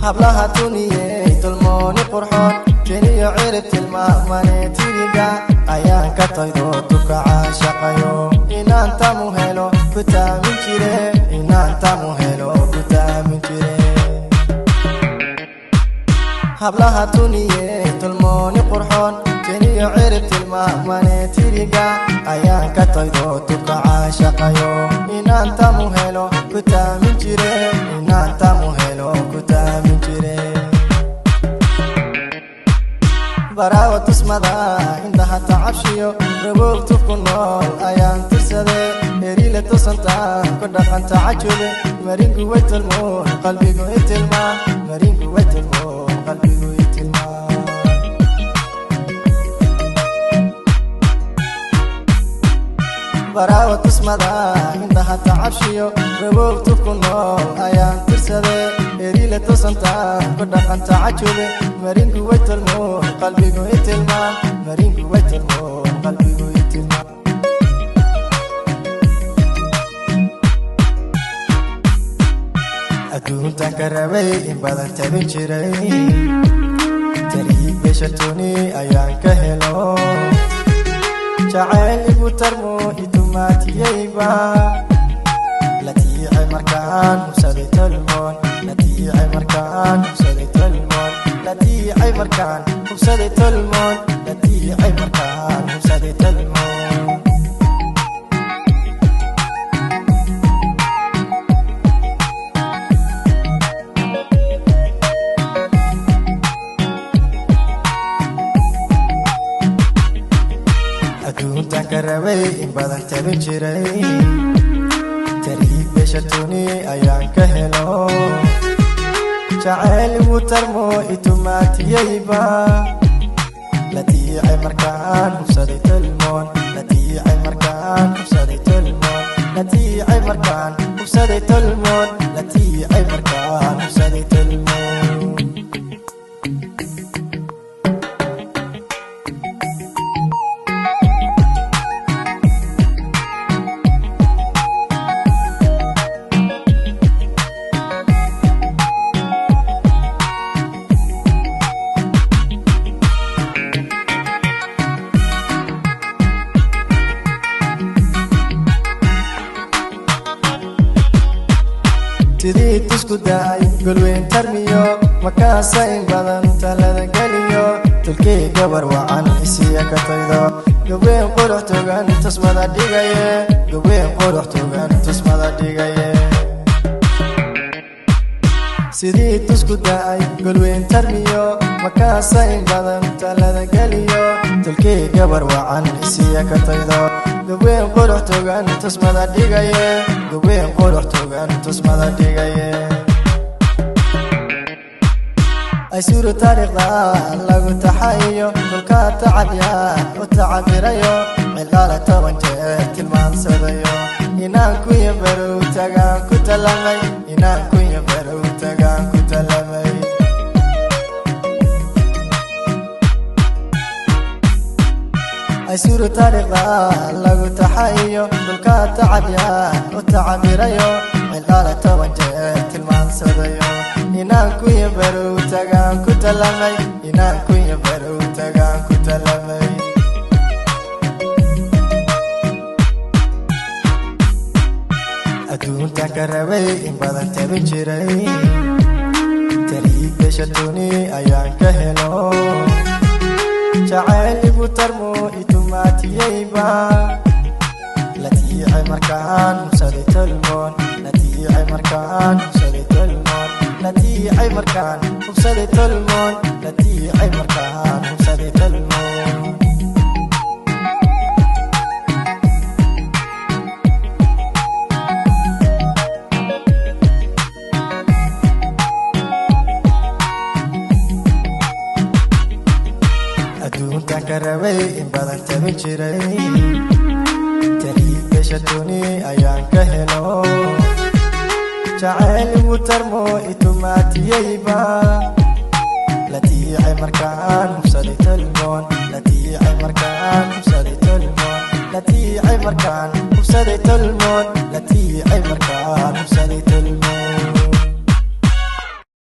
hablaha tuniyey tulmooni qurxoon jeniyo ciribti ilmaamane tiriga ayaan ka taydo duka caashaqayo inaan tamu helo ku taamin jire inaan tamu helo ku taamin jire hablaha tuniyey tulmooni qurxoon jeniyo ciribti ilmaamane tiriga ayaan ka taydo duka caashaqayo inaan tamu helo ku taamin jire inaan tamu helo ku taamin jire barawa tusmada indaha tacabshiyo rabowtu ku nool ayaan tirsade erile tusantaan ku dhaqanta cajube marinku way tilmoon qalbigu itilma marinku way tilmoon qalbigu itilma barawa tusmada indaha tacabshiyo rabowtu ku nool ayaan tirsade erile tusantaan ku dhaqanta cajube marinku way tilmoon qalbigu itilma marinku way tilmoon qalbigu itilma adduuntan ka rabay in badan tabin jiray tariig beshatuni ayaan ka helo jacayl igu tarmo itumaatiyeyba la tiicay markaan hubsaday tolmoon la tiicay markaan hubsaday tolmoon la tiicay markaan hubsaday tolmoon la tiicay markaan hubsaday tolmoon adduuntan ka rabay in badan tabin jiray tariig beshatuni ayaan ka helo jacayl igu tarmo itumaatiyeyba la tiicay markaan hubsaday tolmoon la tiicay markaan hubsaday tolmoon la tiicay markaan hubsaday tolmoon la tiicay markaan hubsaday tolmoon sidii tusku daay golweyn tarmiyo makaasa in badan talada geliyo tulkii gabar wacan isiya ka taydo gobweyn qurux togan tusmada dhigaye gobweyn qurux togan tusmada dhigaye sidii tusku daay golweyn tarmiyo makaasa in badan talada geliyo tulkii gabar wacan isiya ka taydo gobweyn qurux togan tusmada dhigaye gobweyn qurux togan tusmada dhigaye ay suuro taariikhda lagu taxayo dhulka tacabya u tacabirayo cilaala 10 jeer tilmaansadayo inaan ku yabarow tagaan ku talamay inaan ku yabarow tagaan ku talamay ay suuro taariikhda lagu taxayo dhulka tacabya u tacabirayo cilaala 10 jeer tilmaansadayo inaan ku yabarow tagaan ku talamay inaan ku yabarow tagaan ku talamay adduuntan ka rabay in badan tabin jiray tariig beshatuni ayaan ka helo jacayl igu tarmo itumaatiyeyba la tiicay markaan hubsaday tolmoon la tiicay markaan hubsaday tolmoon la tiicay markaan hubsaday tolmoon la tiicay markaan hubsaday tolmoon adduuntan ka rabay in badan tabin jiray tariig beshatuni ayaan ka helo jacayl igu tarmo itumaatiyeyba la tiicay markaan hubsaday tolmoon la tiicay markaan hubsaday tolmoon la tiicay markaan hubsaday tolmoon la tiicay markaan hubsaday tolmoon